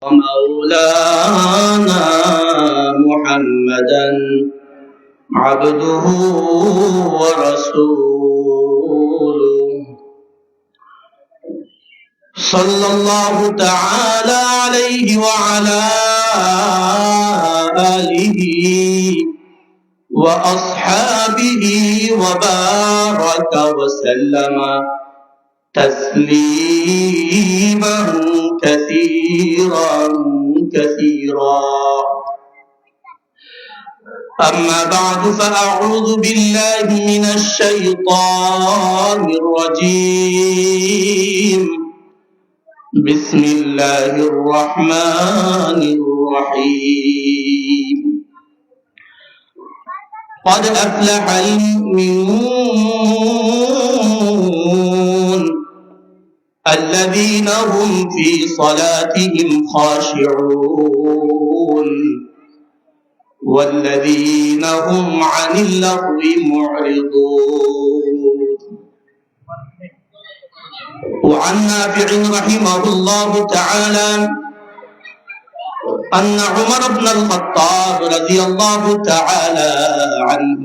ومولانا محمدا عبده ورسوله صلى الله تعالى عليه وعلى آله وأصحابه وبارك وسلم تسليما كثيرا كثيرا. أما بعد فأعوذ بالله من الشيطان الرجيم. بسم الله الرحمن الرحيم. قد أفلح المؤمنون الذين هم في صلاتهم خاشعون والذين هم عن اللغو معرضون. وعن نافع رحمه الله تعالى أن عمر بن الخطاب رضي الله تعالى عنه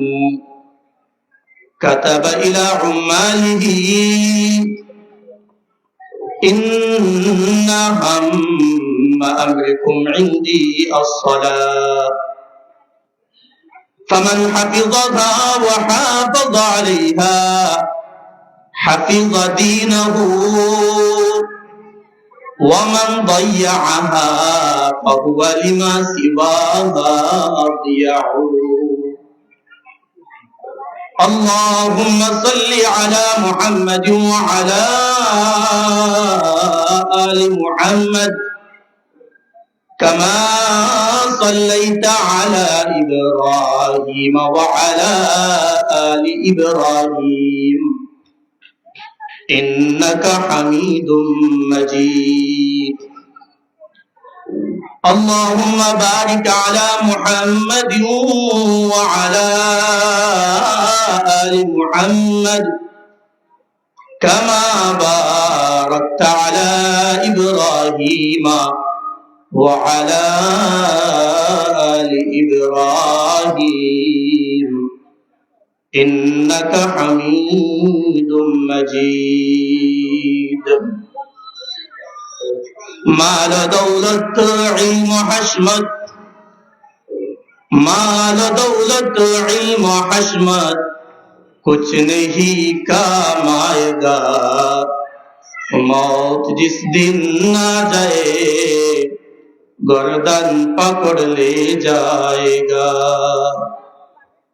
كتب إلى عماله: إن هم أمركم عندي الصلاة، فمن حفظها وحافظ عليها حفظ دينه، ومن ضيعها فهو لما سواها أضيع. اللهم صل على محمد وعلى آل محمد كما صليت على إبراهيم وعلى آل إبراهيم إنك حميد مجيد. اللهم بارك على محمد وعلى آل محمد كما باركت على إبراهيم وعلى آل إبراهيم إنك حميد مجيد. مال دولت علم حشمت، माल दौलत इल्म हशमत कुछ नहीं काम आएगा, मौत जिस दिन ना जाए गर्दन पकड़ ले जाएगा।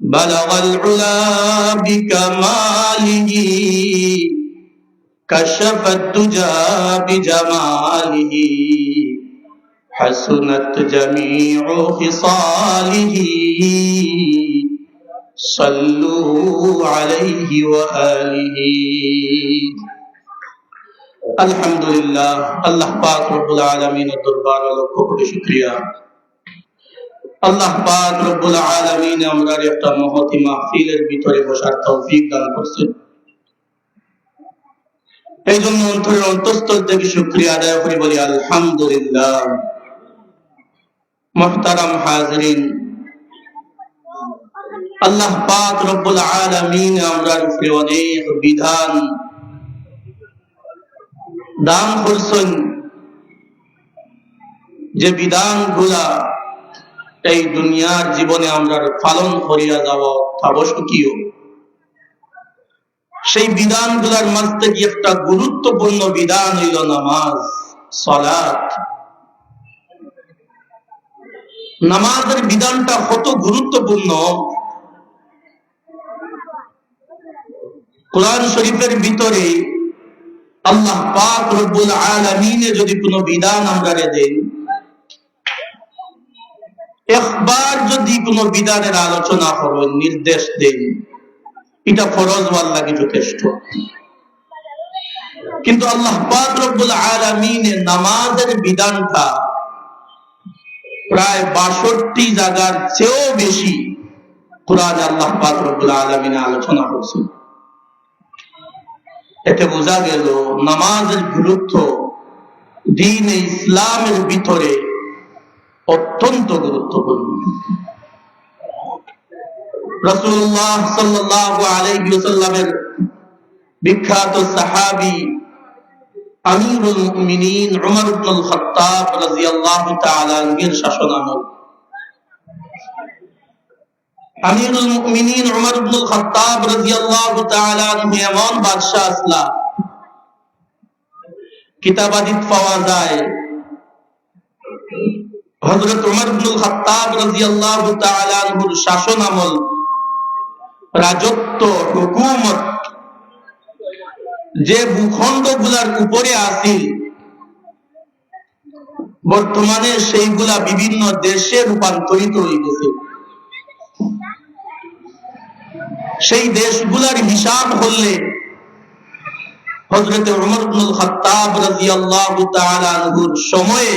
बलगल उला बिकमालिही कशफत दुजा बिजमालिही हसनत जमीउ खिसालिही सल्लू अलैहि व आलिही। अल्हम्दुलिल्लाह, अल्लाह पाक रब्बुल आलमीনের দরবারে লক্ষ কোটি শুকরিয়া। আল্লাহ পাক রব্বুল আলামিন আমরা একটা মহতি মাহফিলের ভিতরে বসার তৌফিক দান করেছেন। এই জন্য অন্তরের অন্তঃস্থল থেকে শুকরিয়া আদায় করি, বলি আলহামদুলিল্লাহ। মুহতারাম হাজিরিন, আল্লাহ পাক রব্বুল আলামিন আমরার উপরে অনেক বিধান দান করছেন, যে বিধানগুলা এই দুনিয়ার জীবনে আমরা পালন করিয়া যাওয়া আবশ্যকীয়। সেই বিধানগুলোর মাঝ থেকে একটা গুরুত্বপূর্ণ বিধান হইল নামাজ, সালাত। নামাজের বিধানটা কত গুরুত্বপূর্ণ, কোরআন শরীফের ভিতরে আল্লাহ পাক রব্বুল আলামিন যদি কোনো বিধান আমরা দেন, একবার যদি কোনো বিধানের আলোচনা করেন, নির্দেশ দেন, এটা ফরজ আল্লাহকে যথেষ্ট। কিন্তু আল্লাহ পাক রব্বুল আলামিন নামাজের বিধানটা প্রায় ৬২ জায়গার চেয়েও বেশি কোরআনে আল্লাহ পাক রব্বুল আলামিন আলোচনা করেছেন। এতে বোঝা গেল নামাজের গুরুত্ব দ্বীনে ইসলামের ভিতরে অত্যন্ত গুরুত্বপূর্ণ। রাসূলুল্লাহ সাল্লাল্লাহু আলাইহি ওয়াসাল্লামের বিখ্যাত সাহাবী আমিরুল মুমিনিন উমর ইবনুল খাত্তাব রাদিয়াল্লাহু তাআলা আনহুর শাসনামল, আমিরুল মুমিনিন উমর ইবনুল খাত্তাব রাদিয়াল্লাহু তাআলা আনহু এমন বাদশা আসলা, কিতাবাদিত পাওয়া যায় হযরত উমর ইবনুল খাত্তাব রাদিয়াল্লাহু তাআলা আনহুর শাসনামল, রাজত্ব, হুকুমত যে ভূখণ্ডগুলার উপরে আছিল, বর্তমানে সেইগুলা বিভিন্ন দেশে রূপান্তরিত হয়ে গেছে। সেই দেশগুলার হিসাব হলে হযরত উমর ইবনুল খাত্তাব রাদিয়াল্লাহু তাআলা আনহুর সময়ে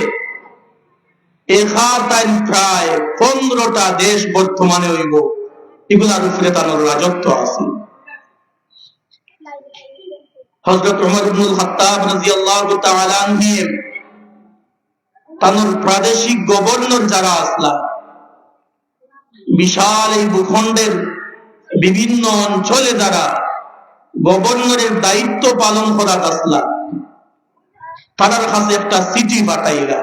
এখাতান প্রায় 15টা দেশ বর্তমানে হইব, এগুলার উপরে তার রাজত্ব আছে। হযরত উমর ইবনুল খাত্তাব রাদিয়াল্লাহু তাআলা আনহু তার প্রাদেশিক গভর্নর যারা আসলা, বিশাল এই ভূখণ্ডের বিভিন্ন অঞ্চলে যারা গভর্নরের দায়িত্ব পালন করা আসলা, তাদের কাছে একটা চিঠি পাঠাইলা।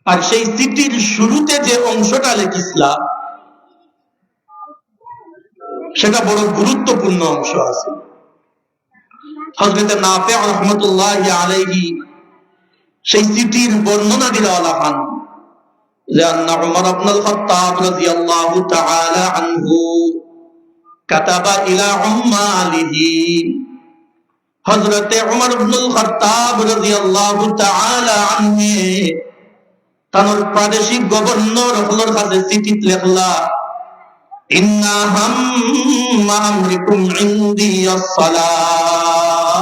আর সেই চিঠির শুরুতে যে অংশটা লিখিসলা সেটা বড় গুরুত্বপূর্ণ অংশ আছে। হযরত নাফি রাহমাতুল্লাহি আলাইহি সেই চিঠির বর্ণনা দিলা খান যে আন্না উমর ইবনুল খাত্তাব রাদিয়াল্লাহু তাআলা আনহু কাতাবা ইলা উম্মালিহি, হযরত উমর ইবনুল খাত্তাব রাদিয়াল্লাহু তাআলা আনহু তার প্রাদেশিক গভর্নর হলোর কাছে চিঠি লিখলা, ইন্না হাম্মা আমরিকুম ইনদি আস-সালাহ,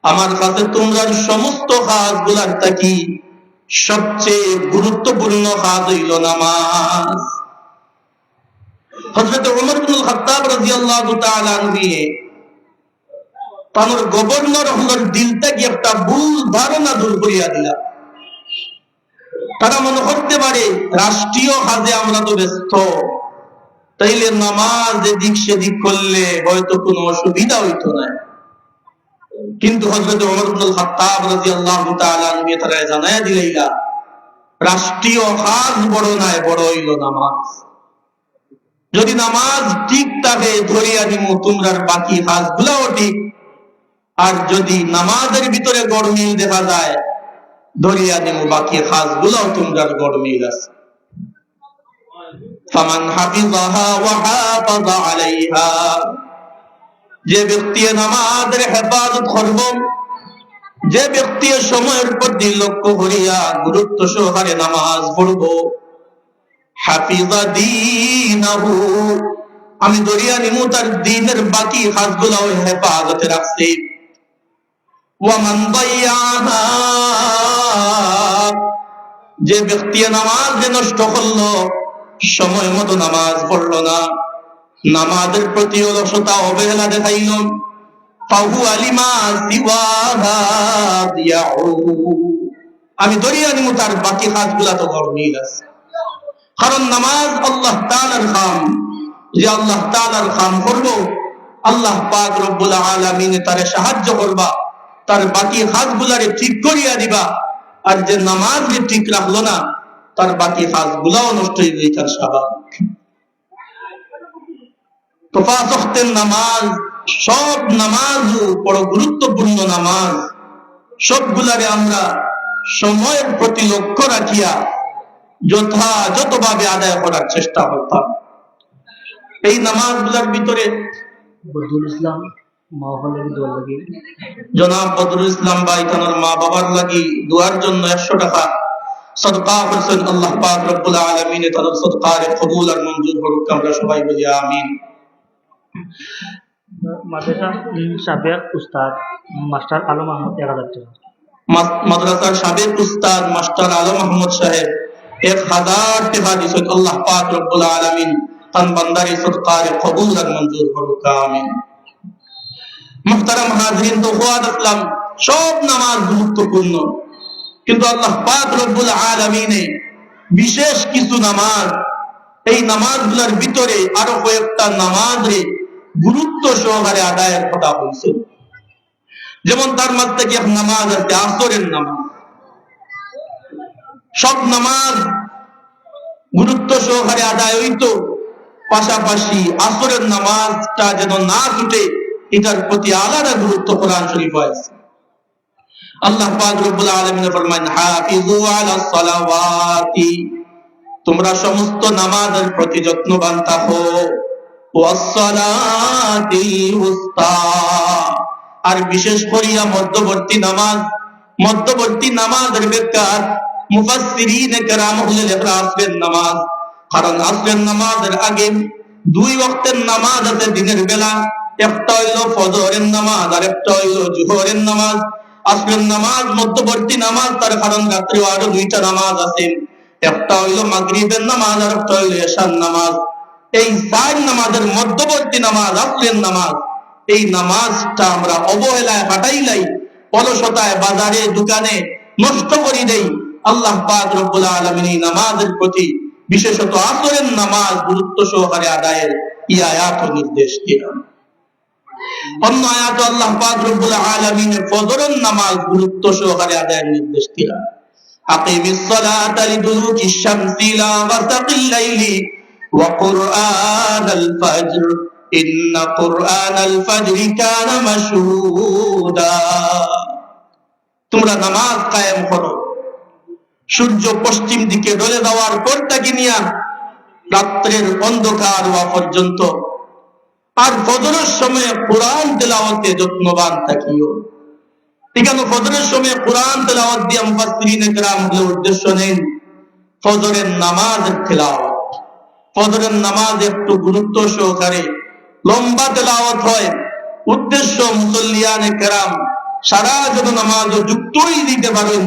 আমার কাছে তোমরা সমস্ত কাজগুলার থাকি সবচেয়ে গুরুত্বপূর্ণ কাজ হইল নামাজ। হযরত উমর ইবনুল খাত্তাব রাদিয়াল্লাহু তাআলা আনহু তার গভর্নর হলোর দিল থেকে একটা ভুল ধারণা দূর করিয়া দিলা। তারা মনে করতে পারে রাষ্ট্রীয় কাজে আমরা তো ব্যস্ত, তাইলে নামাজ এদিক সেদিক করলে হয়তো কোনো অসুবিধা হইতো না। কিন্তু হযরত ওমর ইবনুল খাত্তাব রাদিয়াল্লাহু তাআলা আনহু তারা জানায়া দিলেইলা, রাষ্ট্রীয় কাজ বড় নয়, বড় হইল নামাজ। যদি নামাজ ঠিক থাকে ধরিয়া দিমু তোমরার বাকি কাজগুলাও ঠিক, আর যদি নামাজের ভিতরে গড়মিল দেখা যায় ধরিয়া দিমু বাকি কাজগুলাও তোমরার গড়মিল আছে। ফামান হাফিজাহা ওয়া হাফাযা আলাইহা, যে ব্যক্তি নামাজের হেফাজত করব, যে ব্যক্তি সময়ের প্রতি লক্ষ্য করিয়া গুরুত্ব সহকারে নামাজ পড়ব, হাফিজা দীনাহু, আমি ধরিয়া নিমু তার দ্বীনের বাকি কাজগুলাও হেফাজতে রাখছি। ওয়া মান দাইয়াহা, যে ব্যক্তি নামাজ নষ্ট করলো, সময় মতো নামাজ পড়লো না, নামাজের প্রতি অলসতা অবহেলা দেখাইল, ফাহু আলিমা সিওয়াহা দিয়াউ, আমি ধরিয়া নিমু তার বাকি কাজগুলা তো গড়মিল আছে। কারণ নামাজ আল্লাহ তাআলার কাম, যে আল্লাহ তাআলার কাম করব, আল্লাহ পাক রব্বুল আলামিন তারে সাহায্য করবা, তার বাকি কাজগুলারে ঠিক করিয়া দিবা। আর যে নামাজকে ঠিক রাখলো না, তার বাকি কাজগুলাও নষ্ট হয়ে গেছে তার স্বাভাবিক। তো পাঁচ ওয়াক্তের নামাজ, সব নামাজ বড় গুরুত্বপূর্ণ নামাজ, সবগুলারে আমরা সময়ের প্রতি লক্ষ্য রাখিয়া যথাযথভাবে আদায় করার চেষ্টা করতাম। এই নামাজগুলোর ভিতরে বদরুল ইসলাম জনাব বদরুল ইসলাম ভাই তার মা বাবার লাগি দোয়ার জন্য 100 টাকা সদকা করেছেন। আল্লাহ পাক রব্বুল আলামিন তার সদকারে কবুল আর মঞ্জুর করুক, আমরা সবাই বলি আমিন। মাদ্রাসার সাবেক উস্তাদ মাস্টার আলম আহমদ 1000 টাকা। মাদ্রাসার সাবেক উস্তাদ মাস্টার আলম আহমদ সাহেব 1000 টাকা দিয়েছেন। আল্লাহ পাক রব্বুল আলামিন তার বান্দারে সদকারে কবুল আর মঞ্জুর করুক, আমিন। মুহতারাম হাজরিন, তো হুয়াদ ইসলাম সব নামাজ গুরুত্বপূর্ণ, কিন্তু আল্লাহ পাক রব্বুল আলামিনে বিশেষ কিছু নামাজ, এই নামাজগুলোর ভিতরে আরো কয়েকটা নামাজে গুরুত্ব সহকারে আদায়ের কথা বলছে। যেমন তার মধ্যে কি নামাজ আছে আসরের নামাজ। সব নামাজ গুরুত্ব সহকারে আদায় হইতো, পাশাপাশি আসরের নামাজটা যেন না ছুটে এটার প্রতি আলাদা গুরুত্ব কোরআন শরীফ আছে। আল্লাহ পাক রব্বুল আলামিন ফরমান হাফিজু আলাস সালাওয়াতি, তোমরা সমস্ত নামাজের প্রতি যত্নবান থাকো, ওয়াস সালাতিল উস্তা, আর বিশেষ করিয়া মধ্যবর্তী নামাজের ব্যাখ্যা মুফাসসিরিনে কেরাম লিখেছেন আসরের নামাজ। কারণ আসরের নামাজের আগে দুই ওয়াক্তের নামাজ আছে দিনের বেলা, একটা হইলো ফজরের নামাজ আর একটা হইলো জোহরের নামাজ। আসরের নামাজ মধ্যবর্তী নামাজ, তার কারণ রাত্রে আরো দুইটা নামাজ আছে, একটা হইলো মাগরিবের নামাজ আর একটা হইলো এশার নামাজ। এই চার নামাজের মধ্যবর্তী নামাজ আসরের নামাজ, এই নামাজটা আমরা অবহেলায় হাঁটাইলাই, অলসতায় বাজারে দোকানে নষ্ট করি দেই। আল্লাহ পাক রব্বুল আলামিন এই নামাজের প্রতি বিশেষত আসরের নামাজ গুরুত্ব সহকারে আদায়ের এই আয়াত নির্দেশ দিলেন। অন্য আয়াত আল্লাহ পাক রব্বুল আলামিন ফজরের নামাজ গুরুত্ব সহকারে আদায়ের নির্দেশ দিলেন। আকিমিস সালাতা লিদুলুকিশ শামসি ইলা গাসাকিল লাইলি ওয়া কুরআনাল ফাজর ইন্না কুরআনাল ফাজরি কানা মাশহুদা, তোমরা নামাজ কায়েম করো সূর্য পশ্চিম দিকে ঢলে যাওয়ার পর থেকে নিয়া রাত্রের অন্ধকার হওয়া পর্যন্ত, আর ফজরের সময় কোরআন তেলাওয়াতে যত্নবান থাকিও। এখানে ফজরের সময় কোরআন তেলাওয়াত দিয়ে মুফাসসিরিনে কেরামদের উদ্দেশ্য নেন ফজরের নামাজের তেলাওয়াত। ফজরের নামাজ একটু গুরুত্ব সহকারে লম্বা তেলাওয়াত হয়, উদ্দেশ্য মুসল্লিয়ানে কেরাম সারা যত নামাজও যুক্তই দিতে পারেন,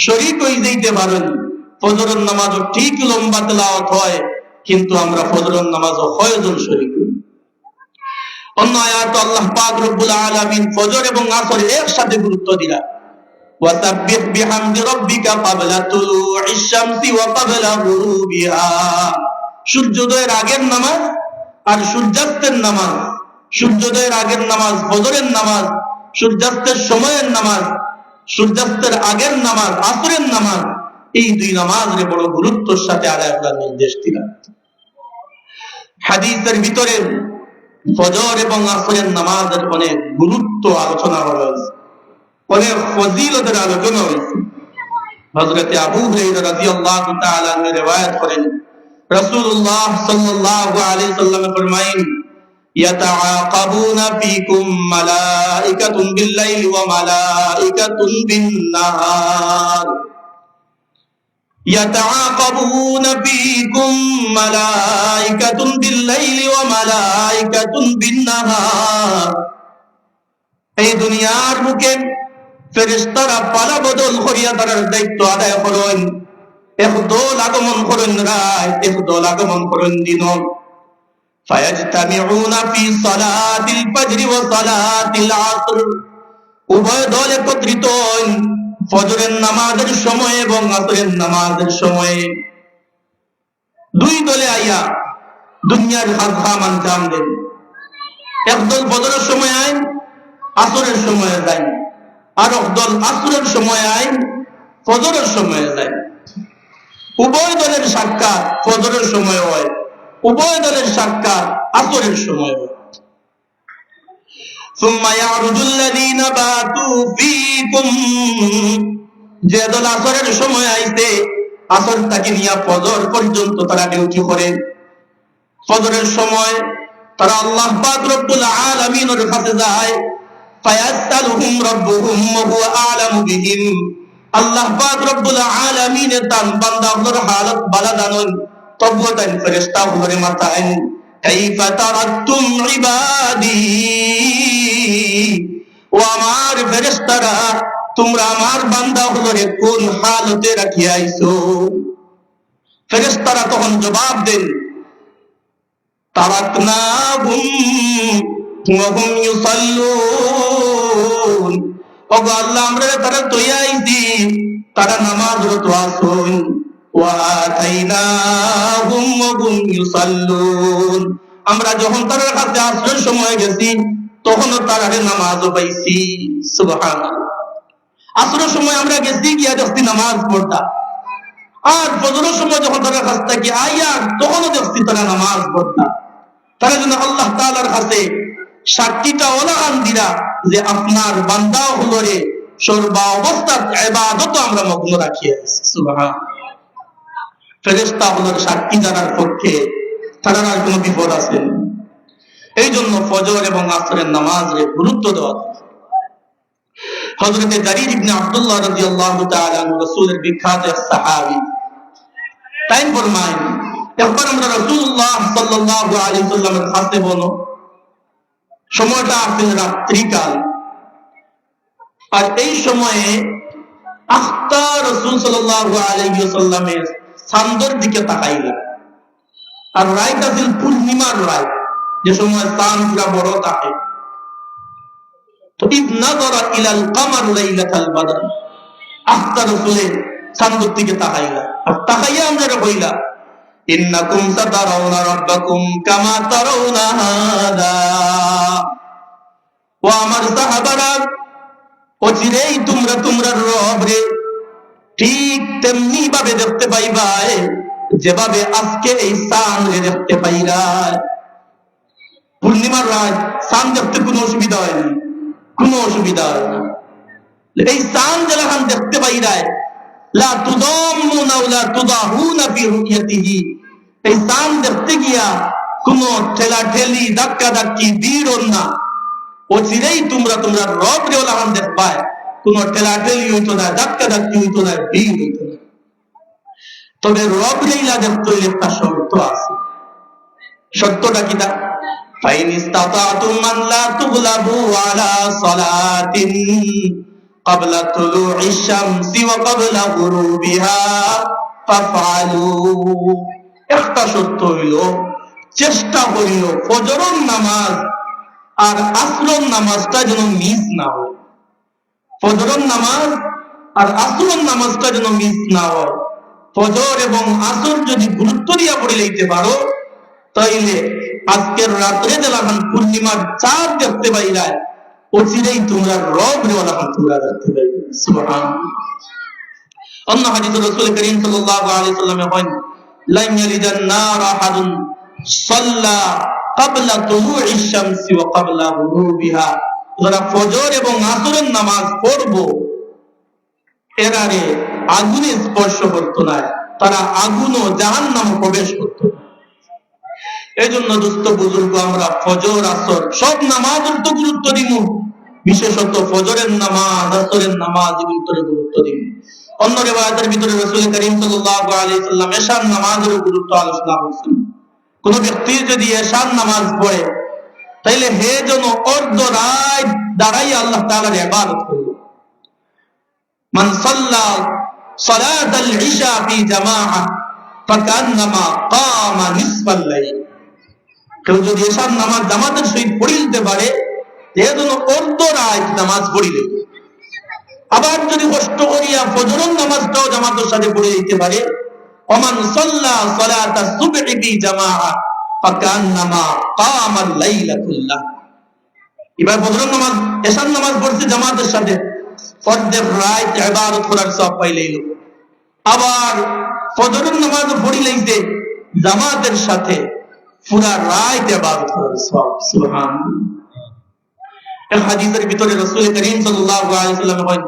শরীক হয়ে দিতে পারেন। ফজরের নামাজও ঠিক লম্বা তেলাওয়াত হয়, কিন্তু আমরা ফজরের নামাজও কয়জন শরীক হই। অন্য আয়াত আল্লাহ পাক রব্বুল আলামিন ফজর এবং আসর একসাথে গুরুত্ব দিলা, ওয়াসাব্বিহ বিহামদি রাব্বিকা ক্বাবলা তুলুইশ শামসি ওয়া ক্বাবলা গুরুবিহা, সূর্যোদয়ের আগের নামাজ আর সূর্যাস্তের নামাজ। সূর্যোদয়ের আগের নামাজ ফজরের নামাজ, সূর্যাস্তের সময়ের নামাজ, সূর্যাস্তের আগের নামাজ আসরের নামাজ। এই দুই নামাজের বড় গুরুত্বের সাথে আদায় করার নির্দেশ দিলেন। হাদিসের ভিতরে ফজর এবং আসরের নামাজের অনেক গুরুত্ব আলোচনা করা হয়েছে, অনেক ফজিলতের আলোচনা হয়েছে। হযরত আবু হুরায়রা রাদিয়াল্লাহু তাআলা আনহু riwayat করেন, রাসূলুল্লাহ সাল্লাল্লাহু আলাইহি সাল্লাম ফরমায়েন, ইয়াতাআকাবুনা ফীকুম মালাইকাতুন বিল-লাইলি ওয়া মালাইকাতুন বিন-নাহার, ইয়াতাআকাবুনা ফীকুম মালাইকাতুন বিল-লাইলি ওয়া মালাইকাতুন বিন-নাহার, এই দুনিয়ার বুকে ফেরেশতারা পালা বদল করিয়া তার দায়িত্ব আদায় করেন। একদল আগমন করেন রাত, একদল আগমন করেন দিন। ফায়াজতামিউনা ফি সালাতিল ফাজরি ওয়া সালাতিল আসর, উভয় দল একত্রিত হন ফজরের নামাজের সময় এবং আসরের নামাজের সময়ে। দুই দলে আইয়া দুনিয়ার কাজ আঞ্জাম দেন। একদল ফজরের সময় আইন, আসরের সময়ে যায়, আর একদল আসরের সময় আইন, ফজরের সময়ে যায়। উভয় দলের সাক্ষাৎ ফজরের সময় হয়, উভয় দলের সাক্ষাৎ আসরের সময় হয়। সুম্মা ইয়ারুজুল লাযীনা বাতু ফীকুম, যে দল আসরের সময় আইছে আসর থেকে নিয়ে ফজর পর্যন্ত তারা ডিউটি করে। ফজরের সময় তারা আল্লাহ পাক রব্বুল আলামিনের কাছে যায়, ফায়াসআলুহুম রাব্বুহুম ওয়া হুয়া আ'লামু বিহিম, আল্লাহ পাক রব্বুল আলামিন তান বান্দাগুলোর হালত বালা জানেন। তবু তাই ফেরেশতাগুলোর মাথায় কাইফা তারাতুম ইবাদি, ও আমার ফেরেশতারা তোমরা আমার বান্দাগুলোরে কোন হালতে রাখিয়া আইছো? ফেরেশতারা তখন জবাব দেন, তারাকনাহুম ওয়া হুম ইউসাল্লুন, ওগো আল্লাহ আমরা তারা তৈয়াইছি তারা নামাজরত আসুন ওয়া আতাইনাহুম ওয়া হুম ইউসাল্লুন, আমরা যখন তার কাছে আসরের সময় গেছি তখনও তারা নামাজও পাইছি। সুবহানাল্লাহ। আসরের সময় আমরা গেছি গিয়া দেখছি নামাজ পড়তা, আর ফজরের সময় যখন তারা কাছ থেকে আইয়া তখনও দেখছি তারা নামাজ পড়তা। তারা যেন আল্লাহ তাআলার কাছে সাক্ষীটা ওলাহান দিরা যে আপনার বান্দা হলো রে সর্বা অবস্থার ইবাদত আমরা মগ্ন রাখিয়া আছি। সুবহানাল্লাহ। ফেরেশতা হলোর সাক্ষী জানার পক্ষে তারা আর কোনো বিপদ আছে। এই জন্য ফজর এবং আসরের নামাজের গুরুত্ব দেওয়া। হযরতে জারির ইবনে আব্দুল্লাহ রাদিয়াল্লাহু তাআলা আনহু রাসূলের বিখ্যাত এক সাহাবী তাই ফরমায়, একবার আমরা রাসূলুল্লাহ সাল্লাল্লাহু আলাইহি ওয়াসাল্লামের কাছে বলো, সময়টা আসলে রাত্রিকাল, আর এই সময়ে আখতা রাসূল সাল্লাল্লাহু আলাইহি ওয়াসাল্লামের চাঁদের দিকে তাকাইলা, আর রাত আছিল পূর্ণিমার রাত, যে সময় চাঁদ পুরা বড় থাকে। তো ইদ নাযারা ইলাল কামার লাইলাতাল বদর, আখতা রাসূলের চাঁদের দিকে তাকাইলা, আর তাকাইয়া আমরা কইলা ইন্নাকুম সাতারাউনা রাব্বাকুম কামা তারাউনা হাদা, ও আমার সাহাবারা অচিরেই তোমরা তোমার রবরে ঠিক তেমনি ভাবে দেখতে পাইবা যেভাবে আজকে এই চাঁদ দেখতে পাইরা। পূর্ণিমার রাত চাঁদ দেখতে কোনো অসুবিধা হয়নি, কোনো অসুবিধা হয় না। এই চাঁদ যখন দেখতে পাইরা লা তুদাম্মুনা ওয়া তুদাহুনা ফি রুয়াতিহি, এই চাঁদ দেখতে গিয়া কোনো ঠেলাঠেলি ধাক্কা ধাক্কি ভিড় না, অচিরেই তোমরা তোমরা রবরে ওলাহান দেখবা, কোনো ঠেলাঠেলি হইতো না, ধাক্কা ধাক্কি হইতো না, ভিড় হইতো না। তবে রবরেইলা দেখতে হইলে একটা শর্ত আছে। শর্তটা কিটা? ফাইন ইসতাতাতুম মান লা তুগলাবু আলা সালাতিন ক্বাবলা তুলুইশ শামসি ওয়া ক্বাবলা গুরুবিহা ফাফআলু। একটা শর্ত হইল, চেষ্টা করিও ফজরের নামাজ আর আসরের নামাজটা যেন মিস না হয়। ফজরের নামাজ আর আসরের নামাজটা যেন মিস না হয়। ফজর এবং আসর যদি গুরুত্ব দিয়া পড়ে লইতে পারো, তাইলে আজকের রাত্রে যখন পূর্ণিমার চাঁদ দেখতে পাইরা অচিরেই তোমরা রবরে ওলাহান তোমরা দেখতে পাইবে। সুবহানাল্লাহ। অন্য হাদিসে রাসূল করিম সাল্লাল্লাহু আলাইহি ওয়াসাল্লাম বলেন, লা ইয়ালিজান নার আহাদুন সাল্লা ক্বাবলা তুলুইশ শামসি ওয়া ক্বাবলা গুরুবিহা, যারা ফজর এবং আসরের নামাজ পড়বো এরারে আগুনে স্পর্শ করত না, তারা আগুন ও জাহান্নাম প্রবেশ করত না। এই জন্য দুস্থ বুজুর্গ আমরা ফজর আসর সব নামাজের তো গুরুত্ব দিব, বিশেষত ফজরের নামাজ আসরের নামাজ ভিতরে গুরুত্ব দিব। অন্য রিওয়ায়াতের ভিতরে রাসূল করিম সাল্লাল্লাহু আলাইহি ওয়াসাল্লাম এশার নামাজের গুরুত্ব আলোচনা করেছেন। কোন ব্যক্তি যদি এশার নামাজ পড়ে তাইলে হে যেন অর্ধ রাত দাঁড়াইয়া আল্লাহ তাআলার ইবাদত করবে। মান সাল্লা সালাতাল ইশা ফি জামাআহ ফাকান্নামা কামা নিসফাল লাইল, কেউ যদি এশার নামাজ জামাতের সহিত পড়িতে পারে হে যেন অর্ধ রাত নামাজ পড়িলে। আবার যদি কষ্ট করিয়া ফজরের নামাজটাও জামাতের সাথে পড়ে দিতে পারে, ওমান সাল্লা সালাতাস সুবহি ফি জামাআহ ফাকান্নামা কামাল লাইলা কুল্লাহ। এবার ফজরের নামাজ এশার নামাজ পড়ছে জামাতের সাথে, অর্ধেক রাত ইবাদত করার সওয়াব পাইলেই। আবার ফজরের নামাজ পড়ি লাইছে জামাতের সাথে, পুরা রাত ইবাদত করার সওয়াব। সুবহানাল্লাহ। এই হাদিসের ভিতরে রাসূল করিম সাল্লাল্লাহু আলাইহি ওয়াসাল্লাম বলেন,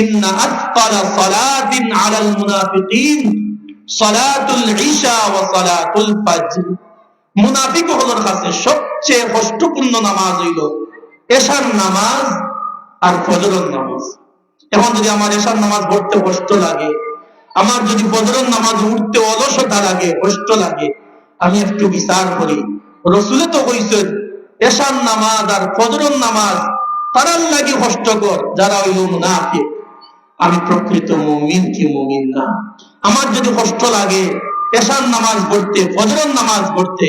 ইন্না আসকালা সালাতিন আলাল মুনাফিকিন সালাতুল ইশা ওয়া সালাতুল ফজর। মুনাফিক হলোর কাছে সবচেয়ে কষ্টপূর্ণ নামাজ হইল এশার নামাজ আর ফজরের নামাজ। এখন যদি আমার এশার নামাজ পড়তে কষ্ট লাগে, আমার যদি ফজরের নামাজ উঠতে অলসতা লাগে, কষ্ট লাগে, আমি একটু বিচার করি, রাসূলে তো কইছেন এশার নামাজ আর ফজরের নামাজ তারার লাগি কষ্টকর যারা হইল মুনাফিক। আমি প্রকৃত মুমিন কি মুমিন না? আমার যদি কষ্ট লাগে এশার নামাজ পড়তে, ফজরের নামাজ পড়তে,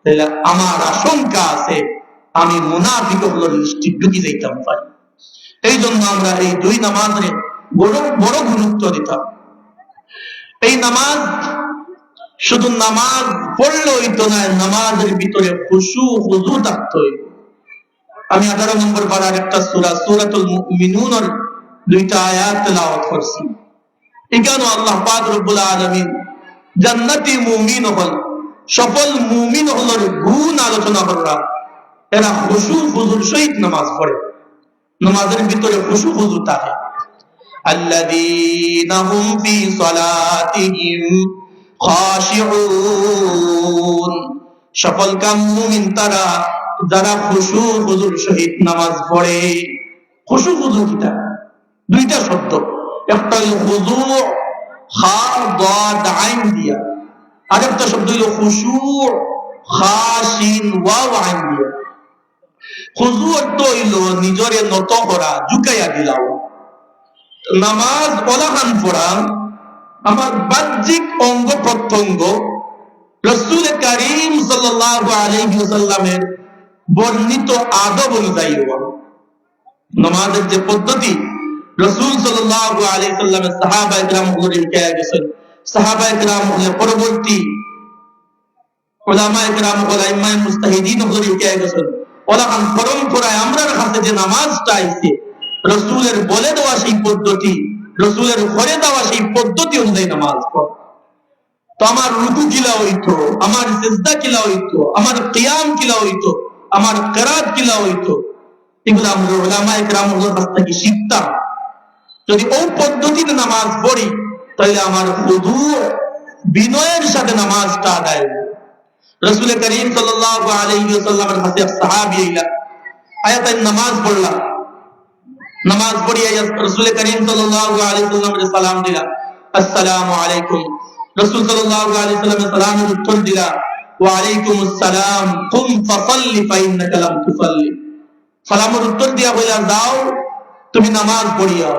তাহলে আমার আশঙ্কা আছে আমি মুনাফিক হলোর লিস্টে ঢুকে যাইতাম পারি। এই জন্য আমরা এই দুই নামাজে বড় বড় গুরুত্ব দিতাম। এই নামাজ শুধু নামাজ পড়লে হইতো না, নামাজের ভিতরে খুশু হুজু থাকতে হইতো। আমি 18 নম্বর পারার একটা সূরা সূরাতুল মুমিনুনের 2টা আয়াত তেলাওয়াত করছি। এখানে আল্লাহ পাক রব্বুল আলামিন জান্নাতি মুমিন হল, সফল মুমিন হলর গুণ আলোচনা করলাম। এরা খুশু হুজুর সহিত নামাজ পড়ে, নামাজের ভিতরে খুশু হুজু থাকে। আল্লাযীনা হুম ফি সালাতিহিম খাশিউন, সফল কাম মুমিন তারা যারা খুশু হুজুর সহিত নামাজ পড়ে। খুশু হুজু কিটা? দুইটা শব্দ, একটা হলো খুজু খা দাদ আইন দিয়া, আরেকটা শব্দ হলো খুশু খা শিন ওয়াও আইন দিয়া। খুজু অর্থ হইল নিজরে নত করা, ঝুঁকাইয়া দিলাও। নামাজ ওলাখান পড়া আমার বাহ্যিক অঙ্গ প্রত্যঙ্গ রাসূল কারীম সাল্লাল্লাহু আলাইহি ওয়াসাল্লামের বর্ণিত আদব অনুযায়ী হওয়া। নামাজের যে পদ্ধতি রাসূল সাল্লাল্লাহু আলাইহি ওয়াসাল্লামের সাহাবায়ে কেরাম হলেন গেছেন, সাহাবায়ে কেরাম হলে পরবর্তী উলামায়ে কেরাম উলামায়ে মুস্তাহিদিন হলেন গেছেন। ওলাখান পরম্পরায় আমরার কাছে যে নামাজটা আইছে রাসূলের বলে দেওয়া সেই পদ্ধতি, রাসূলের ঘরে দেওয়া সেই পদ্ধতি অনুযায়ী নামাজ পড়া। তো আমার রুকু কিলা হইতো, আমার সিজদা কিলা হইতো, আমার কিয়াম কিলা হইতো, আমার কিরাত কিলা হইতো, এগুলো আমরা উলামায়ে কেরামের কাছ থেকে শিখতাম। যদি ওই পদ্ধতিতে নামাজ পড়ি তাহলে আমার খুদু বিনয়ের সাথে নামাজটা আদায় হবে। রাসূল কারীম সাল্লাল্লাহু আলাইহি ওয়াসাল্লামের কাছে এক সাহাবী আইলা, আয়াতের নামাজ পড়লা, নামাজ পড়িয়া রাসূল কারীম সাল্লাল্লাহু আলাইহি ওয়াসাল্লামের সালাম দিলা, আসসালামু আলাইকুম। রাসূল সাল্লাল্লাহু আলাইহি ওয়াসাল্লামের সালামের উত্তর দিলা, ওয়া আলাইকুমুস সালাম, কুম ফাসাল্লি ফাইন্নাকা লাম তুসাল্লি। সালামের উত্তর দিয়া বইলা, যাও তুমি নামাজ পড়িয়াও,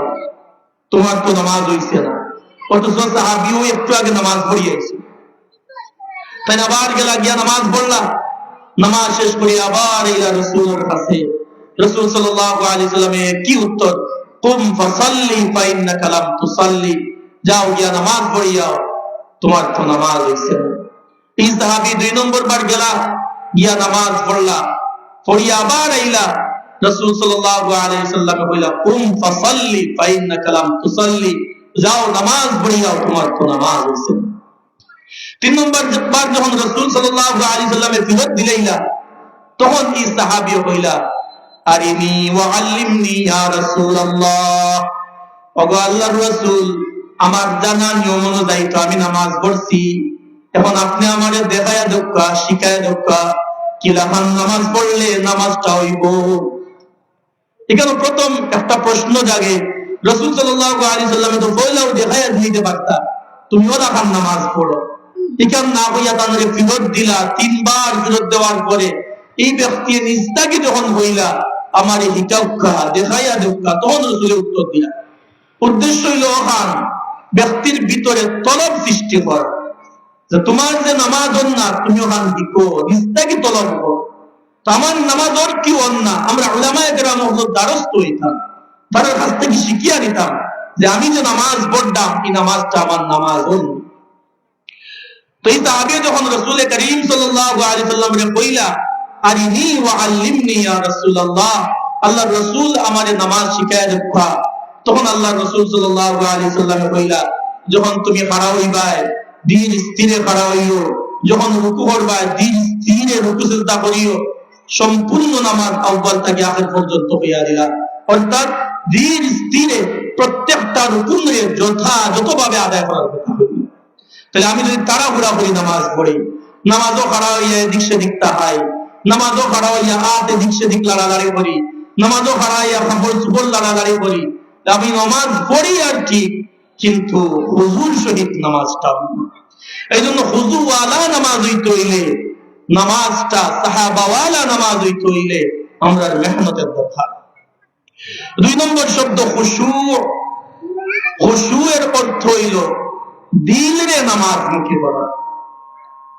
তোমার তো নামাজ হইছে না। অথচ সাহাবীও একটু আগে নামাজ পড়িয়েছে, তাই আবার গেলা, গিয়া নামাজ পড়লা, নামাজ শেষ করে আবার এলা রাসূলের কাছে। রাসূল সাল্লাল্লাহু আলাইহি ওয়াসাল্লামের কি উত্তর? কুম ফাসাল্লি ফাইন্নাকা লাম তুসাল্লি, যাও গিয়া নামাজ পড়িয়াও, তোমার তো নামাজ হইছে না। এই সাহাবী 2 নম্বর বার গেলা, গিয়া নামাজ পড়লা, পড়িয়া আবার আইলা, রাসূল সাল্লাল্লাহু আলাইহি ওয়াসাল্লাম কইলা, কুম ফাসাল্লি ফাইন্নাকা লাম তুসাল্লি, যাও নামাজ পড়িয়াও, তোমার তো নামাজ হইছে না। 3 নম্বর বার যখন রাসূল সাল্লাল্লাহু আলাইহি ওয়াসাল্লামে ফিরত দিলাইলা, তখন এই সাহাবী কইলা, আরিনি ওয়া আল্লিমনি ইয়া রাসূলুল্লাহ, ওগো আল্লাহর রাসূল, আমার জানা নিয়ম অনুযায়ী তো আমি নামাজ পড়ছি, এখন আপনি আমারে দেখায়া দক্কা, শিখায়া দক্কা, কিলাখান নামাজ পড়লে নামাজটা হইব। এখানে প্রথম একটা প্রশ্ন জাগে, রাসূল সাল্লাল্লাহু আলাইহি ওয়াসাল্লাম তো কইলাও দেখায়া দিতে পারতা, তুমিও রাখান নামাজ পড়ো। এখান না হইয়া তাদের ফিরত দিলা, 3 বার ফিরত দেওয়ার পরে এই ব্যক্তি নিস্তাকি যখন হইলা, আমার হিকাউকা দেখাইয়া দক্কা, তখন রাসূলের উত্তর দিলা। উদ্দেশ্য হইল ওখান ব্যক্তির ভিতরে তলব সৃষ্টি করা, যে তোমার যে নামাজ না, তুমি ওখান দিকো নিস্তাকি তলব করো, তো আমার নামাজের কি অন্না, আমরা উলামায়ে কেরাম দ্বারস্থ হইতাম, তাদের কাছ থেকে শিখিয়া নিতাম যে আমি যে নামাজ পড়লাম, এই নামাজটা আমার নামাজ অন্য। তো এই সাহাবী যখন রাসূল কারীম সাল্লাল্লাহু আলাইহি ওয়াসাল্লামের কইলা, আরিনি ওয়া আল্লিমনি ইয়া রাসূলুল্লাহ, আল্লাহর রাসূল আমারে নামাজ শিখায়া দেবা, তখন আল্লাহর রাসূল সাল্লাল্লাহু আলাইহি ওয়াসাল্লাম কইলা, যখন তুমি খাড়া হইবাই দিন স্থিরে খাড়া হইও, যখন রুকু করবাই দিন স্থিরে রুকু সিজদা করিও, সম্পূর্ণ নামাজ আউয়াল থেকে আখির পর্যন্ত হইয়া দিলা, অর্থাৎ দিন স্থিরে প্রত্যেকটা রুকুনে যথাযথভাবে আদায় করার কথা হইল। তাহলে আমি যদি তাড়াহুড়া করে নামাজ পড়ি, নামাজও খাড়া হইয়া এদিক সেদিক তাকাই, নামাজও খাড়া হইয়া হাত এদিক সেদিক লাড়ালাড়ি করি, নামাজও খাড়া হইয়া কাপড় চোপড় লাড়ালাড়ি করি, আমি নামাজ পড়ি আর ঠিক, কিন্তু হুজুর সহিত নামাজটা। এই জন্য হুজুওয়ালা নামাজ হইতে হইলে, নামাজটা সাহাবাওয়ালা নামাজ হইতে হইলে আমরা মেহনতের দরকার। 2 নম্বর শব্দ খুশু। খুশু এর অর্থ হইল দিলের নামাজ মুখী করা।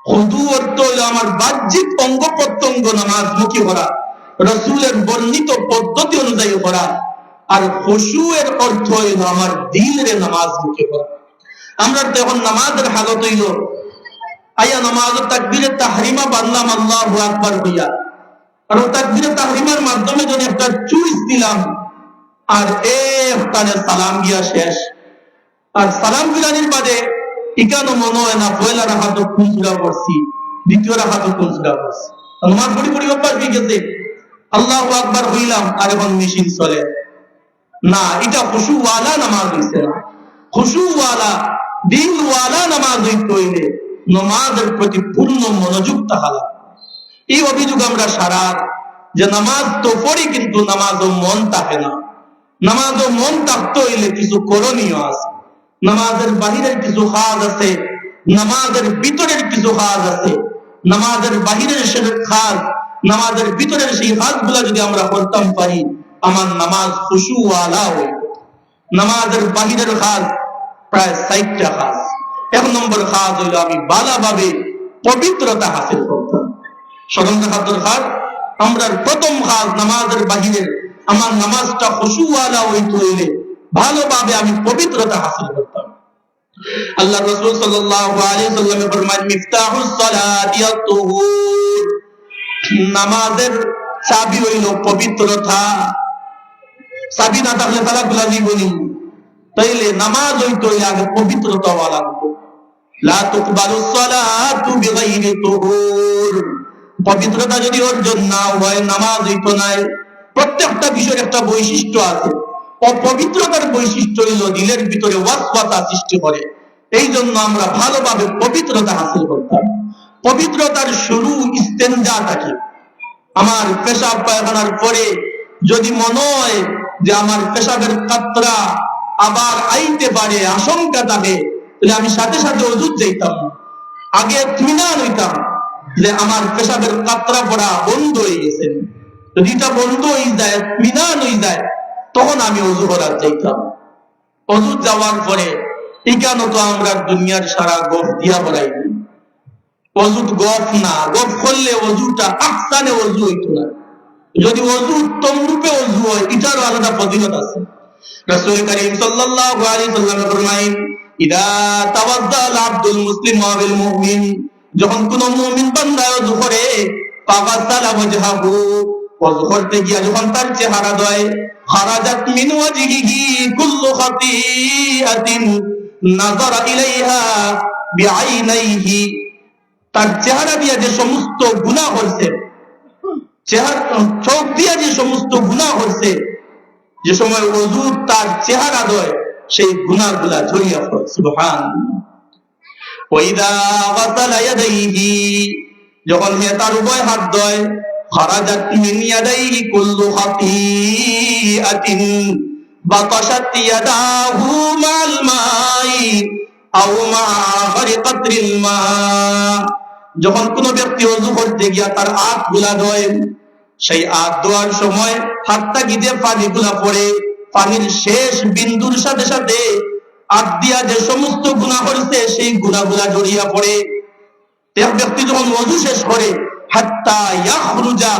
খুদু অর্থ হইল আমার বাহ্যিক অঙ্গ প্রত্যঙ্গ নামাজ মুখী করা, রাসূলের বর্ণিত পদ্ধতি অনুযায়ী করা। আর খুশু এর অর্থ হইল আমার দিলের নামাজ মুখে পড়া। আমরা তো এখন নামাজের হালত হইল আয়া নামাজের তাকবীরে তাহরিমা বানলাম আল্লাহু আকবার হইয়া, আর ও তাকবীরে তাহরিমার মাধ্যমে যদি একটা চুইস দিলাম আর একটানে সালাম গিয়া শেষ, আর সালাম গিলানির বাদে ইকানো মনে হয় না পয়লা রাখাত কোন সূরা পড়ছি, দ্বিতীয় রাখাত কোন সূরা পড়ছি, নামাজ পড়ি পড়ি অভ্যাস হয়ে গেছে, আল্লাহু আকবার হইলাম আর এখন মেশিন চলে না। এটা খুশু ওয়ালা নামাজ হইছে না। খুশু ওয়ালা দিল ওয়ালা নামাজ হইতে হইলে নামাজের প্রতি পূর্ণ মনোযোগ থাকা লাগে। এই অভিযোগ আমরা সারা যে নামাজ তো পড়ি কিন্তু নামাজও মন থাকে না। নামাজও মন থাকতে হইলে কিছু করণীয় আছে, নামাজের বাহিরের কিছু কাজ আছে, নামাজের ভিতরের কিছু কাজ আছে। নামাজের বাহিরের সে কাজ, নামাজের ভিতরের সেই কাজগুলা যদি আমরা করতাম পারি, আমার নামাজ খুশু ওয়ালা হইল। নামাজের বাহিরের কাজ প্রায় 60টা কাজ। 1 নম্বর কাজ হইল আমি ভালোভাবে পবিত্রতা হাসিল করতাম। স্মরণ রাখা দরকার, আমরা প্রথম কাজ নামাজের বাহিরের আমার নামাজটা খুশু ওয়ালা হইতে হইলে ভালোভাবে আমি পবিত্রতা হাসিল করতাম। আল্লাহ রাসূল সাল্লাল্লাহু আলাইহি ওয়াসাল্লাম ফরমান মিফতাহুস সালাতি আত-তুহুর, নামাজের চাবি হইল পবিত্রতা। চাবি না থাকলে তারা গুলামি বলি, তাইলে নামাজ হইতে হইলে আগে পবিত্রতা হওয়া লাগবে। লা তুকবালুস সালাতু বিগাইরি তুহুর, পবিত্রতা যদি অর্জন না হয় নামাজ হইতো নাই। প্রত্যেকটা বিষয়ের একটা বৈশিষ্ট্য আছে। অপবিত্রতার বৈশিষ্ট্য হইল দিলের ভিতরে ওয়াসওয়াসা সৃষ্টি করে। এই জন্য আমরা ভালোভাবে পবিত্রতা হাসিল করতাম। পবিত্রতার শুরু ইস্তেনজা থাকে। আমার পেশাব পায়খানার পরে যদি মনে হয় যে আমার পেশাবের কাতরা আবার আইতে পারে, আশঙ্কা থাকে, তাহলে আমি সাথে সাথে ওযুত যাইতাম। আগে ইতমিনান হইতাম যে আমার পেশাবের কাতরা পড়া বন্ধ হয়ে গেছে। যদি এটা বন্ধ হয়ে যায়, ইতমিনান হয়ে যায়, তখন আমি ওযু করার যাইতাম। ওযু যাওয়ার পরে এখানে তো আমরা দুনিয়ার সারা গফ দিয়া পড়াই দিই। ওযু গফ না, গফ করলে ওযুটা আহসানে ওযু হইতো না। যদি ওযু উত্তম রূপে ওযু হয়, এটারও আলাদা ফজিলত আছে। রাসূল কারীম সাল্লাল্লাহু আলাইহি ওয়াসাল্লাম ফরমায়েন ইদা তাওয়াজ্জাল আব্দুল মুসলিম ওয়া বিল মুমিন, যখন কোন মুমিন বান্দা ওযু করে ফাগাসালা ওয়াজহাহু, ওযু করতে গিয়া যখন তার চেহারা ধোয়, খারাজাত মিন ওয়াজহিহি কুল্লু খাতিআতিন নাযারা ইলাইহা বিআইনাইহি, তার চেহারা দিয়া যে সমস্ত গুনাহ হইছে, চেহারা চোখ দিয়া যে সমস্ত গুনাহ হইছে, যে সময় ওযু তার চেহারা ধোয় সেই গুনাহগুলা ঝরিয়া পড়ে। সুবহানাল্লাহ। ওয়া ইযা গাসালা ইয়াদাইহি, যখন সে তার উভয় হাত ধোয়, খারাজাত মিন ইয়াদাইহি কুল্লু খাতিআতিন বাতাশাত ইয়াদাহু মাল মাই আও মা ফারিকাতিল মা, যখন কোন ব্যক্তি ওযু করতে গিয়া তার হাতগুলা ধোয়, সেই হাত ধোয়ার সময় হাতটা গিয়ে পানিগুলা পড়ে, পানির শেষ বিন্দুর সাথে সাথে হাত দিয়া যে সমস্ত গুনাহ হইছে সেই গুনাহগুলা জড়িয়ে পড়ে। এক ব্যক্তি যখন ওযু শেষ করে হাত্তা ইয়াখরুজা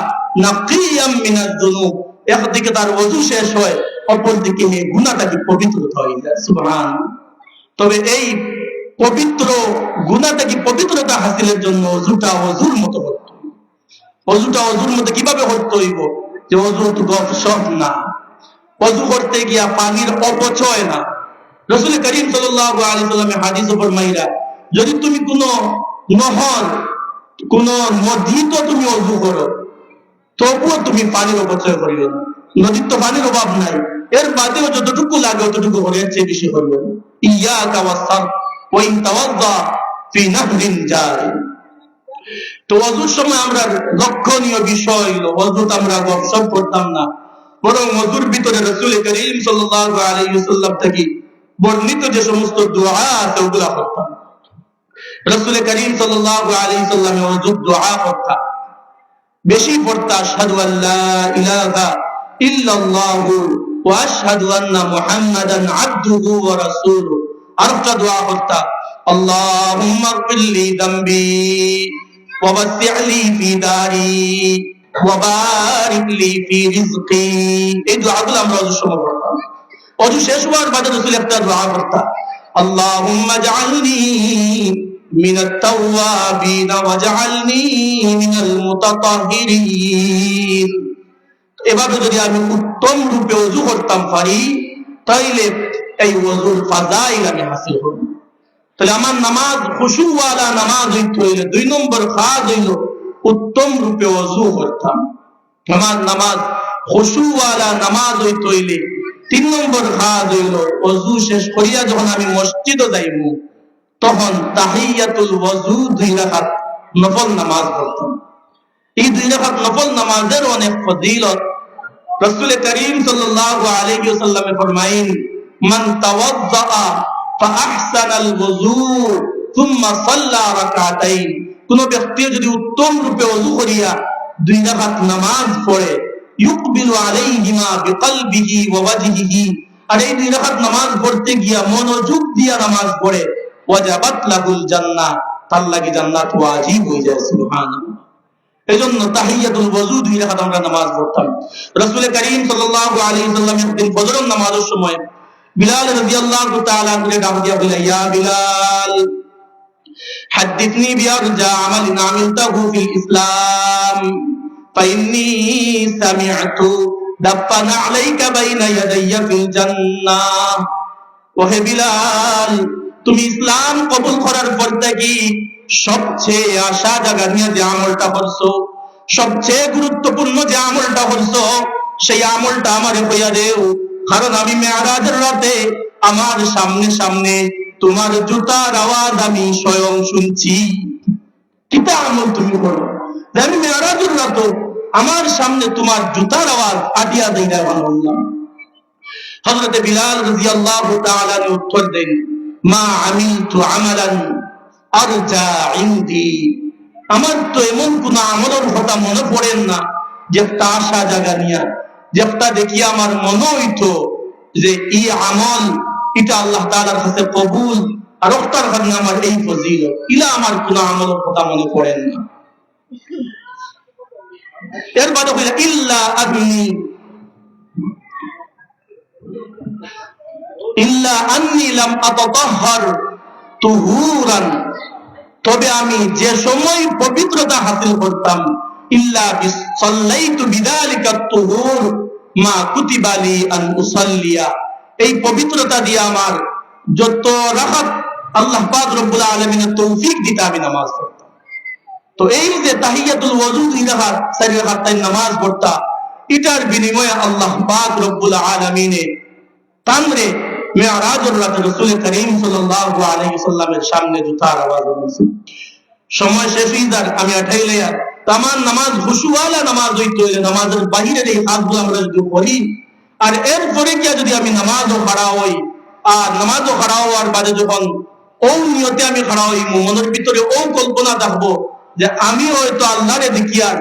নাকিয়াম মিনাজ যুনুব, একদিকে তার ওযু শেষ হয়, অপরদিকে এই গুনাহটাকে পবিত্রতা হয়ে যায়। সুবহানাল্লাহ। তবে এই পবিত্র গুনাহটাকে পবিত্রতা হাসিলের জন্য ওযুটা ওযুর মতো করতে হবে। ওযুটা ওযুর মতো কিভাবে করতে হইব? যে ওযু তো গফসপ না, ওযু করতে গিয়া পানির অপচয় না। রাসূল কারীম সাল্লাল্লাহু আলাইহি ওয়াসাল্লামের হাদিসে ফরমাইরা, যদি তুমি কোন নহর, কোন নদীতে তুমি ওযু করো, তবুও তুমি পানির অপচয় করিও না। নদীর তো পানির অভাব নাই, এর বাদেও যতটুকু লাগে ততটুকু করে, এর চেয়ে বেশি করিও না। ইয়াকা ওয়াসার ওয়া ইন তাওয়াজ্জা ফি নাহরিন জারি। তো ওযুর সময় আমরা লক্ষণীয় বিষয় হলো ওযুতে আমরা গফসপ করতাম না, বরং ওযুর ভিতরে রাসূল কারীম সাল্লাল্লাহু আলাইহি ওয়াসাল্লাম থেকে বর্ণিত যে সমস্ত দোয়া আছে ওগুলা করতাম। রাসূল কারীম সাল্লাল্লাহু আলাইহি ওয়াসাল্লাম ওযুর দোয়া করতেন, বেশি পড়তা আশহাদু আল্লা ইলাহা ইল্লাল্লাহু ওয়া আশহাদু আন্না মুহাম্মাদান আবদুহু ওয়া রাসূলুহু। আরেকটা দোয়া করতা আল্লাহুম্মা ইগফিরলি যামবি ওয়া ওয়াসি'লি ফি দারি ওয়া বারিক লি ফি রিজকি। এই দোয়াগুলো আমরা ওযুর সময় পড়তাম। অজু শেষ হওয়ার বাদে রাসূল একটা দোয়া করতা, আল্লাহুম্মা জাআলনি মিনাত তাওয়াবিন ওয়াজআলনি মিনাল মুতাতাহহিরিন। এভাবে যদি আমি উত্তম রূপে ওযু করতাম পারি তাইলে এই ওযুর ফাজাইল আমি হাসিল করব। তাহলে আমার নামাজ খুশুওয়ালা নামাজ হইতে হইলে 2 নম্বর কাজ হইল উত্তম রূপে ওযু করতাম। আমার নামাজ খুশুওয়ালা নামাজ হইতে হইলে 3 নম্বর কাজ হইল ওযু শেষ করিয়া যখন আমি মসজিদে যাইব তখন তাহিয়াতুল ওযু 2 রাকাত নফল নামাজ পড়তাম। এই 2 রাকাত নফল নামাজের অনেক ফজিলত। রাসূল করিম সাল্লাল্লাহু আলাইহি ওয়াসাল্লাম ফরমায়েন, মান তাওয়াদ্দা ফাআহসানাল ওযু সুম্মা সাল্লা রাকাতাইন। কোন ব্যক্তি যদি উত্তম রূপে ওযু করিয়া 2 রাকাত নামাজ পড়ে, ইউকবিলু আলাইহিমা বিকলবিহি ওয়া ওয়াজহিহি, আর এই 2 রাকাত নামাজ পড়তে গিয়া মনোযোগ দিয়া নামাজ পড়ে, ওয়াজাবাত লাহুল জান্নাহ, তার লাগি জান্নাত ওয়াজিব হয়ে যায়। সুবহানাল্লাহ। এজন্য তাহিয়াতুল ওযু 2 রাকাত আমরা নামাজ পড়তাম। রাসূল করিম সাল্লাল্লাহু আলাইহি ওয়াসাল্লাম একদিন ফজরের নামাজের সময় বিলাল রাদিয়াল্লাহু তাআলা আনহু ডাক দিয়া বলে, ইয়া বিলাল হাদিসনি বিআরজা আমালিন আমিলতাহু ফিল ইসলাম ফাইন্নী সামি'তু দাফানা আলাইকা বাইনা ইয়াদাইয়া ফিল জান্নাহ। ওহে বিলাল, তুমি ইসলাম কবুল করার পর থেকে সবচেয়ে আশা জাগা নিয়ে যে আমলটা করছো, সবচেয়ে গুরুত্বপূর্ণ যে আমলটা করছো, সেই আমলটা আমারে হইয়া দেও। কারণ আমি মেরাজের রাতে আমার সামনে সামনে তোমার জুতার আওয়াজ আমি স্বয়ং শুনছি। কিতা আমল তুমি করো যে আমি মেরাজের রাতে আমার সামনে তোমার জুতার আওয়াজ আটিয়া দেই না। হযরত বিলাল রাদিয়াল্লাহু তাআলা উত্তর দেন, মা আমিলতু আমালান আরজা ইনদি। আমার তো এমন কোন আমলের কথা মনে পড়েন না যে একটা আশা জাগা নিয়া, যে একটা দেখিয়া আমার মনে হইতো যে এই আমল এটা আল্লাহ তাআলার কাছে কবুল, আর ওটার কারণে আমার এই ফজিলত, ইলা আমার কোন আমলের কথা মনে পড়েন না। এর বাদে হইল ইল্লা আন্নী লাম আতাতাহহার তুহুরান, তবে আমি যে সময় পবিত্রতা হাসিল করতাম, ইল্লা বিসাল্লাইতু বিযালিকা তুহুর মা কুতিবা লি আন উসাল্লিয়া, এই পবিত্রতা দিয়ে আমার যত রাকাত আল্লাহ পাক রব্বুল আলামিনের তৌফিক দিতে আমি নামাজ পড়তাম। তো এই যে তাহিয়াতুল ওযু 2 রাকাত 4 রাকাত নামাজ পড়তা, এটার বিনিময়ে আল্লাহ পাক রব্বুল আলামিনে তামরে মেরাজের রাতে রাসূল করিম সাল্লাল্লাহু আলাইহি ওয়াসাল্লামের সামনে জুতার আওয়াজ হইছে। সময় শেষ হয়ে যাক, আমি আঠাইলে তামাম নামাজ খুশুওয়ালা নামাজ হইতে হইলে নামাজের বাহিরের এই কাজগুলো আমরা যদি করি, আর এরপরে কি যদি আমি নামাজও খাড়া হই, আর নামাজও খাড়া হওয়ার বাদে যখন ও নিয়তে আমি খাড়া হই, মনের ভিতরে ও কল্পনা থাকবো যে আমি হয়তো আল্লাহরে দেখিয়ার,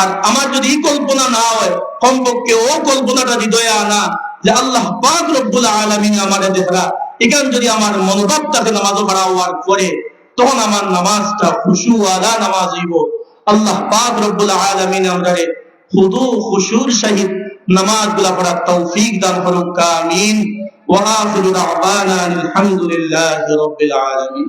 আর আমার যদি এই কল্পনা না হয় কমপক্ষে ও কল্পনাটা হৃদয়ে আনা যে আল্লাহ পাক রব্বুল আলামিন আমারে দেখরা, এখান যদি আমার মনোভাব থাকে নামাজও খাড়া হওয়ার পরে, তখন আমার নামাজটা খুশুওয়ালা নামাজ হইব। আল্লাহ পাক রব্বুল আলামিন আমাদের খুদু খুশুর সহিত নামাজগুলা পড়ার তৌফিক দান করুক। আমিন। ওয়া আখিরু দাওয়ানা আলহামদুলিল্লাহি রাব্বিল আলামিন।